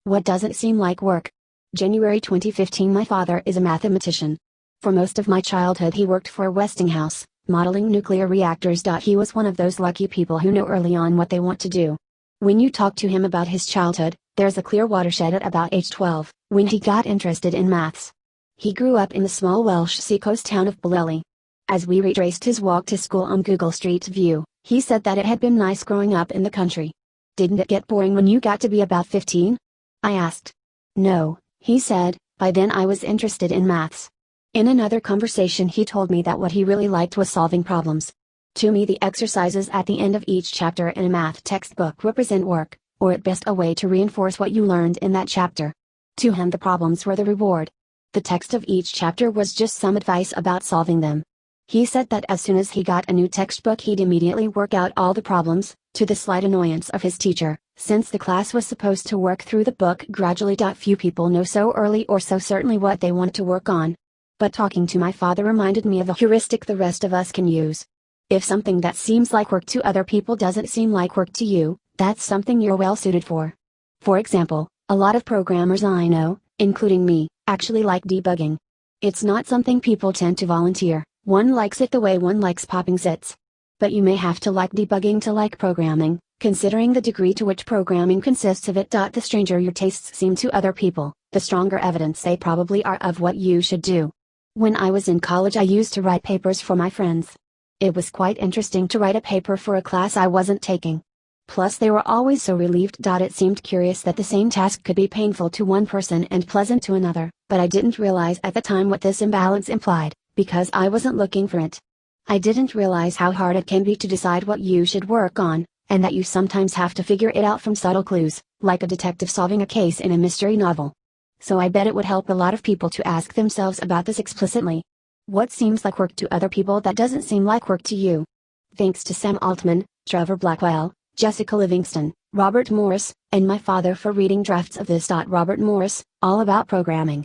What doesn't seem like work? January 2015. My father is a mathematician. For most of my childhood he worked for Westinghouse, modeling nuclear reactors. He was one of those lucky people who know early on what they want to do. When you talk to him about his childhood, there's a clear watershed at about age 12, when he got interested in maths. He grew up in the small Welsh seacoast town of Bwleli. As we retraced his walk to school on Google Street View, he said that it had been nice growing up in the country. Didn't it get boring when you got to be about 15? I asked. No, he said, by then I was interested in maths. In another conversation he told me that what he really liked was solving problems. To me, the exercises at the end of each chapter in a math textbook represent work, or at best a way to reinforce what you learned in that chapter. To him the problems were the reward. The text of each chapter was just some advice about solving them. He said that as soon as he got a new textbook he'd immediately work out all the problems, to the slight annoyance of his teacher, since the class was supposed to work through the book gradually. Few people know so early or so certainly what they want to work on. But talking to my father reminded me of a heuristic the rest of us can use. If something that seems like work to other people doesn't seem like work to you, that's something you're well suited for. For example, a lot of programmers I know, including me, actually like debugging. It's not something people tend to volunteer, one likes it the way one likes popping zits. But you may have to like debugging to like programming, considering the degree to which programming consists of it. The stranger your tastes seem to other people, the stronger evidence they probably are of what you should do. When I was in college I used to write papers for my friends. It was quite interesting to write a paper for a class I wasn't taking. Plus they were always so relieved. It seemed curious that the same task could be painful to one person and pleasant to another, but I didn't realize at the time what this imbalance implied, because I wasn't looking for it. I didn't realize how hard it can be to decide what you should work on, and that you sometimes have to figure it out from subtle clues, like a detective solving a case in a mystery novel. So I bet it would help a lot of people to ask themselves about this explicitly. What seems like work to other people that doesn't seem like work to you? Thanks to Sam Altman, Trevor Blackwell, Jessica Livingston, Robert Morris, and my father for reading drafts of this. Robert Morris, All About Programming.